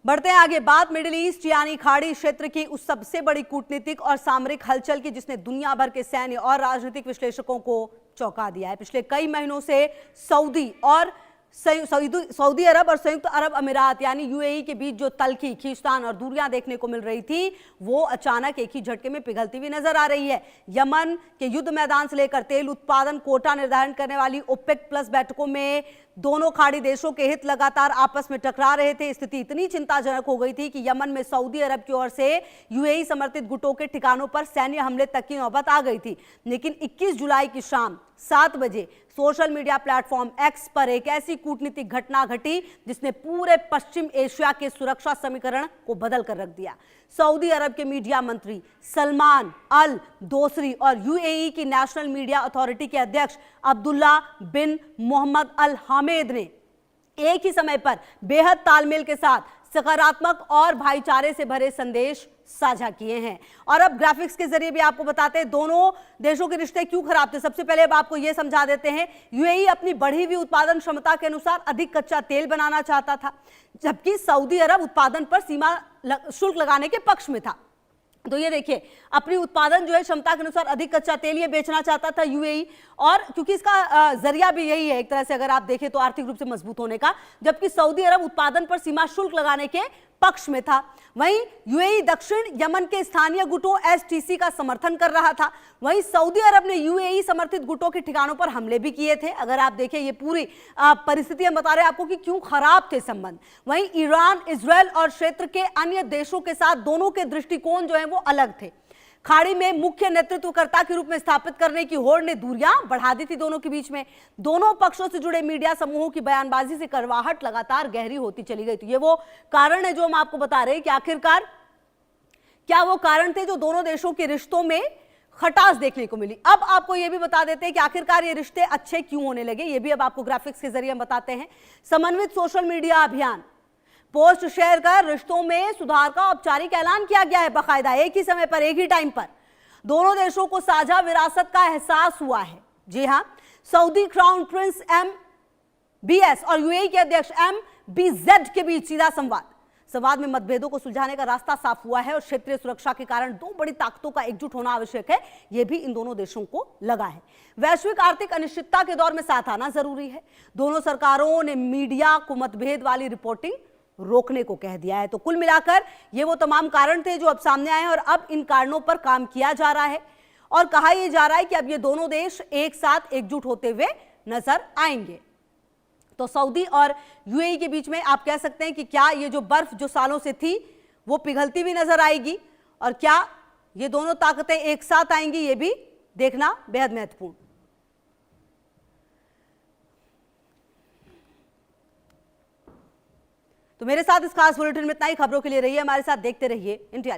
बढ़ते हैं आगे। बात मिडिल ईस्ट यानी खाड़ी क्षेत्र की उस सबसे बड़ी कूटनीतिक और सामरिक हलचल की जिसने दुनिया भर के सैन्य और राजनीतिक विश्लेषकों को चौंका दिया है। पिछले कई महीनों से सऊदी अरब और संयुक्त अरब अमीरात यानी यूएई के बीच जो तल्खी, खींचतान और दूरियां देखने को मिल रही थी, वो अचानक एक ही झटके में पिघलती हुई नजर आ रही है। यमन के युद्ध मैदान से लेकर तेल उत्पादन कोटा निर्धारण करने वाली ओपेक प्लस बैठकों में दोनों खाड़ी देशों के हित लगातार आपस में टकरा रहे थे। स्थिति इतनी चिंताजनक हो गई थी कि यमन में सऊदी अरब की ओर से यूएई समर्थित गुटों के ठिकानों पर सैन्य हमले तक की नौबत आ गई थी। लेकिन 21 जुलाई की शाम 7 बजे सोशल मीडिया प्लेटफॉर्म एक्स पर एक ऐसी कूटनीतिक घटना घटी जिसने पूरे पश्चिम एशिया के सुरक्षा समीकरण को बदल कर रख दिया। सऊदी अरब के मीडिया मंत्री सलमान अल दोसरी और यूएई की नेशनल मीडिया अथॉरिटी के अध्यक्ष अब्दुल्ला बिन मोहम्मद अल हामेद ने एक ही समय पर बेहद तालमेल के साथ सकारात्मक और भाईचारे से भरे संदेश साझा किए हैं। और अब ग्राफिक्स के जरिए भी आपको बताते हैं दोनों देशों के रिश्ते क्यों खराब थे। सबसे पहले अब आपको यह समझा देते हैं, यूएई अपनी बढ़ी हुई उत्पादन क्षमता के अनुसार अधिक कच्चा तेल बनाना चाहता था, जबकि सऊदी अरब उत्पादन पर सीमा शुल्क लगाने के पक्ष में था। तो ये देखिए, अपनी उत्पादन जो है क्षमता के अनुसार अधिक कच्चा तेल ये बेचना चाहता था यूएई, और क्योंकि इसका जरिया भी यही है एक तरह से अगर आप देखें तो आर्थिक रूप से मजबूत होने का, जबकि सऊदी अरब उत्पादन पर सीमा शुल्क लगाने के पक्ष में था। वहीं यूएई दक्षिण यमन के स्थानीय गुटों एसटीसी का समर्थन कर रहा था। वहीं सऊदी अरब ने यूएई समर्थित गुटों के ठिकानों पर हमले भी किए थे। अगर आप देखें ये पूरी परिस्थिति हम बता रहे हैं आपको कि क्यों खराब थे संबंध। वहीं ईरान, इजरायल और क्षेत्र के अन्य देशों के साथ दोनों के दृष्टिकोण जो है वो अलग थे। खाड़ी में मुख्य नेतृत्वकर्ता के रूप में स्थापित करने की होड़ ने दूरियां बढ़ा दी थी दोनों के बीच में। दोनों पक्षों से जुड़े मीडिया समूहों की बयानबाजी से कड़वाहट लगातार गहरी होती चली गई। तो ये वो कारण है जो हम आपको बता रहे हैं कि आखिरकार क्या वो कारण थे जो दोनों देशों के रिश्तों में खटास देखने को मिली। अब आपको यह भी बता देते हैं कि आखिरकार ये रिश्ते अच्छे क्यों होने लगे। ये भी अब आपको ग्राफिक्स के जरिए हम बताते हैं। समन्वित सोशल मीडिया अभियान, पोस्ट शेयर कर रिश्तों में सुधार का औपचारिक ऐलान किया गया है। बाकायदा एक ही समय पर, एक ही टाइम पर दोनों देशों को साझा विरासत का एहसास हुआ है। जी हां, सऊदी क्राउन प्रिंस MBS और यूएई के अध्यक्ष MBZ के बीच सीधा संवाद में मतभेदों को सुलझाने का रास्ता साफ हुआ है और क्षेत्रीय सुरक्षा के कारण दो बड़ी ताकतों का एकजुट होना आवश्यक है, यह भी इन दोनों देशों को लगा है। वैश्विक आर्थिक अनिश्चितता के दौर में साथ आना जरूरी है। दोनों सरकारों ने मीडिया को मतभेद वाली रिपोर्टिंग रोकने को कह दिया है। तो कुल मिलाकर ये वो तमाम कारण थे जो अब सामने आए हैं और अब इन कारणों पर काम किया जा रहा है और कहा यह जा रहा है कि अब ये दोनों देश एक साथ एकजुट होते हुए नजर आएंगे। तो सऊदी और यूएई के बीच में आप कह सकते हैं कि क्या ये जो बर्फ जो सालों से थी वो पिघलती हुई नजर आएगी और क्या ये दोनों ताकतें एक साथ आएंगी, ये भी देखना बेहद महत्वपूर्ण। तो मेरे साथ इस खास बुलेटिन में इतना ही। खबरों के लिए रहिए हमारे साथ, देखते रहिए इंडिया।